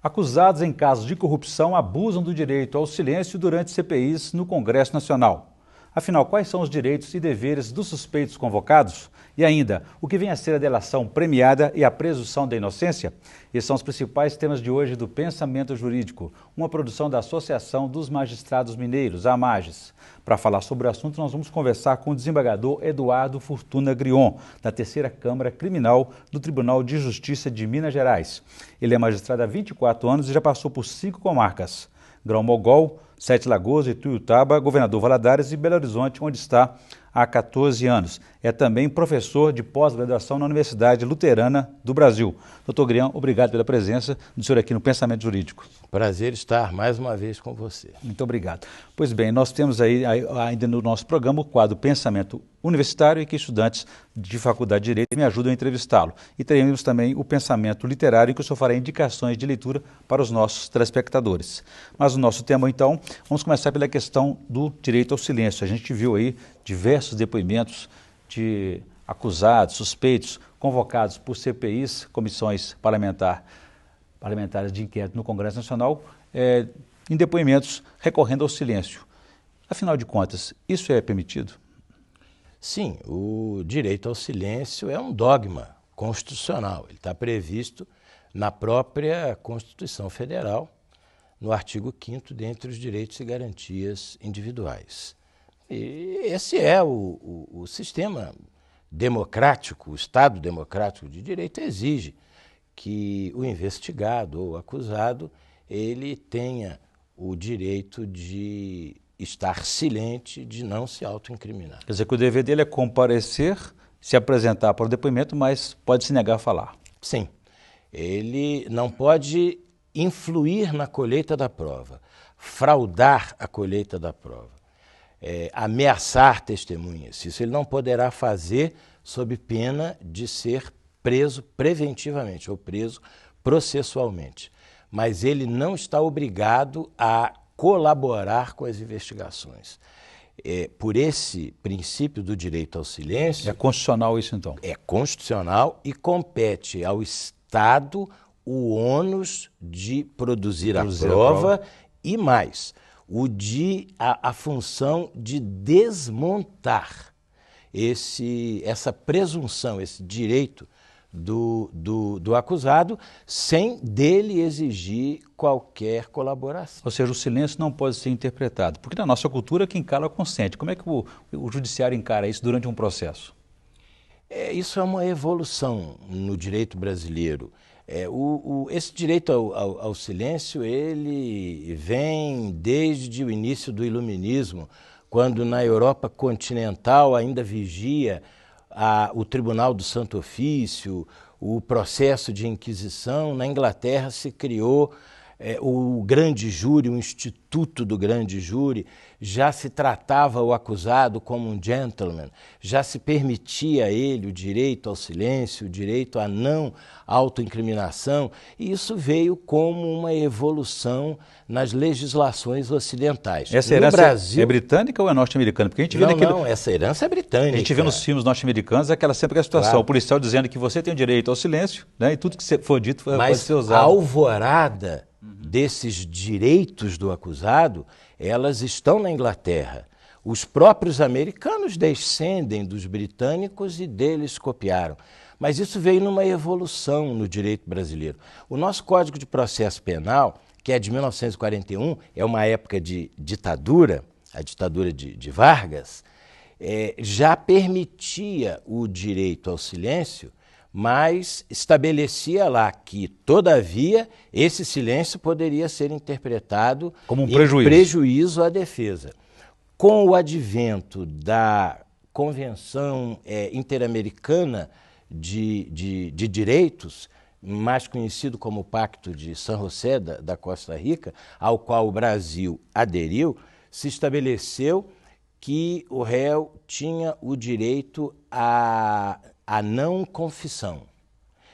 Acusados em casos de corrupção abusam do direito ao silêncio durante CPIs no Congresso Nacional. Afinal, quais são os direitos e deveres dos suspeitos convocados? E ainda, o que vem a ser a delação premiada e a presunção da inocência? Esses são os principais temas de hoje do Pensamento Jurídico, uma produção da Associação dos Magistrados Mineiros, a AMAGES. Para falar sobre o assunto, nós vamos conversar com o desembargador Eduardo Fortuna Grion, da Terceira Câmara Criminal do Tribunal de Justiça de Minas Gerais. Ele é magistrado há 24 anos e já passou por 5 comarcas: Grão-Mogol, Sete Lagoas, Ituiutaba, Governador Valadares e Belo Horizonte, onde está há 14 anos. É também professor de pós-graduação na Universidade Luterana do Brasil. Doutor Grion, obrigado pela presença do senhor aqui no Pensamento Jurídico. Prazer estar mais uma vez com você. Muito obrigado. Pois bem, nós temos aí ainda no nosso programa o quadro Pensamento Universitário, em que estudantes de Faculdade de Direito me ajudam a entrevistá-lo. E teremos também o Pensamento Literário, em que o senhor fará indicações de leitura para os nossos telespectadores. Mas o nosso tema, então, vamos começar pela questão do direito ao silêncio. A gente viu aí diversos depoimentos de acusados, suspeitos, convocados por CPIs, comissões parlamentares de inquérito no Congresso Nacional, em depoimentos recorrendo ao silêncio. Afinal de contas, isso é permitido? Sim, o direito ao silêncio é um dogma constitucional. Ele está previsto na própria Constituição Federal, no artigo 5º, dentre os direitos e garantias individuais. E esse é o sistema democrático, o Estado democrático de direito exige que o investigado ou acusado ele tenha o direito de estar silente, de não se autoincriminar. Quer dizer que o dever dele é comparecer, se apresentar para o depoimento, mas pode se negar a falar. Sim, ele não pode influir na colheita da prova, fraudar a colheita da prova, ameaçar testemunhas. Isso ele não poderá fazer sob pena de ser preso preventivamente ou preso processualmente. Mas ele não está obrigado a colaborar com as investigações. Por esse princípio do direito ao silêncio... É constitucional isso, então? É constitucional e compete ao Estado o ônus de produzir a prova e mais, a função de desmontar essa presunção, esse direito do acusado, sem dele exigir qualquer colaboração. Ou seja, o silêncio não pode ser interpretado, porque na nossa cultura quem cala consente. Como é que o judiciário encara isso durante um processo? Isso é uma evolução no direito brasileiro. Esse direito ao silêncio ele vem desde o início do Iluminismo, quando na Europa continental ainda vigia o Tribunal do Santo Ofício, o processo de Inquisição. Na Inglaterra se criou o grande júri, o Instituto do Grande Júri. Já se tratava o acusado como um gentleman, já se permitia a ele o direito ao silêncio, o direito à não autoincriminação, e isso veio como uma evolução nas legislações ocidentais. Essa herança é britânica ou é norte-americana? Porque a gente vê não, essa herança é britânica. A gente vê nos filmes norte-americanos sempre aquela situação, claro. O policial dizendo que você tem o direito ao silêncio, né, e tudo que for dito pode ser usado. Mas a alvorada desses direitos do acusado, elas estão na Inglaterra. Os próprios americanos descendem dos britânicos e deles copiaram. Mas isso veio numa evolução no direito brasileiro. O nosso Código de Processo Penal, que é de 1941, é uma época de ditadura, a ditadura de Vargas, já permitia o direito ao silêncio, mas estabelecia lá que, todavia, esse silêncio poderia ser interpretado como um prejuízo à defesa. Com o advento da Convenção Interamericana de Direitos, mais conhecido como o Pacto de San José da Costa Rica, ao qual o Brasil aderiu, se estabeleceu que o réu tinha o direito a não confissão.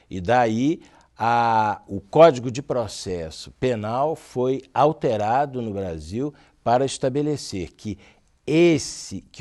E daí o Código de Processo Penal foi alterado no Brasil para estabelecer que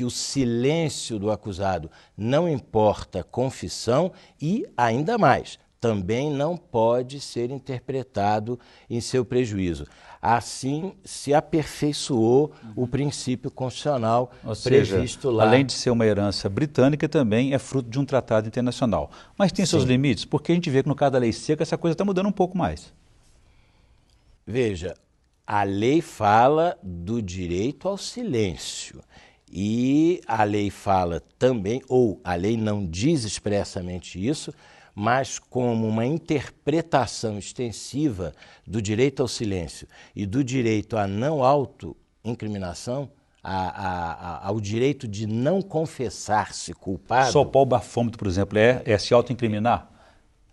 o silêncio do acusado não importa confissão e, ainda mais, também não pode ser interpretado em seu prejuízo. Assim se aperfeiçoou o princípio constitucional previsto lá. Além de ser uma herança britânica, também é fruto de um tratado internacional. Mas tem seus limites, porque a gente vê que no caso da lei seca essa coisa está mudando um pouco mais. Veja, a lei fala do direito ao silêncio. E a lei fala também, ou a lei não diz expressamente isso, mas como uma interpretação extensiva do direito ao silêncio e do direito à não autoincriminação, ao direito de não confessar-se culpado. Soltar o bafômetro, por exemplo, é se autoincriminar?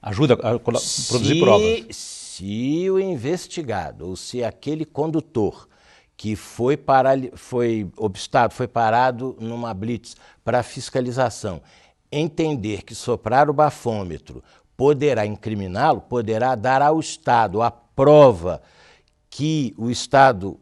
Ajuda a produzir provas? Se o investigado, ou se aquele condutor que foi parado numa blitz para fiscalização, entender que soprar o bafômetro poderá incriminá-lo, poderá dar ao Estado a prova que o Estado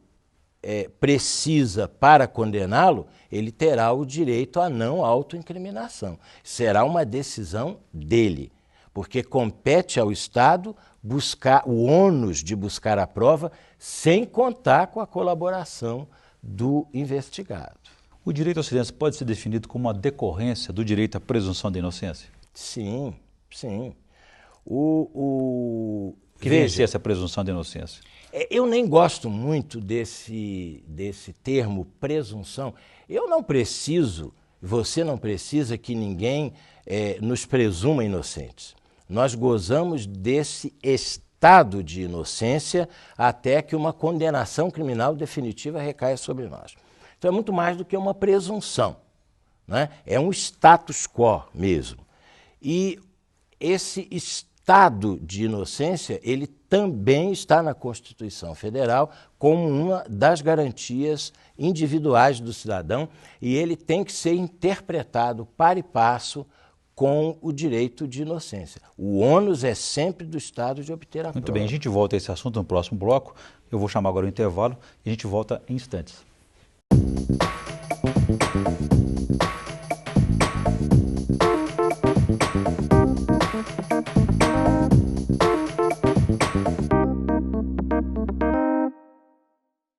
precisa para condená-lo, ele terá o direito à não autoincriminação. Será uma decisão dele, porque compete ao Estado buscar o ônus de buscar a prova sem contar com a colaboração do investigado. O direito ao silêncio pode ser definido como uma decorrência do direito à presunção da inocência? Sim, sim. Que vem a ser essa presunção da inocência? Eu nem gosto muito desse termo presunção. Eu não preciso, você não precisa que ninguém nos presuma inocentes. Nós gozamos desse estado de inocência até que uma condenação criminal definitiva recaia sobre nós. Então é muito mais do que uma presunção, né? É um status quo mesmo. E esse estado de inocência, ele também está na Constituição Federal como uma das garantias individuais do cidadão e ele tem que ser interpretado para e passo com o direito de inocência. O ônus é sempre do Estado de obter a prova. Muito bem, a gente volta a esse assunto no próximo bloco. Eu vou chamar agora o intervalo e a gente volta em instantes.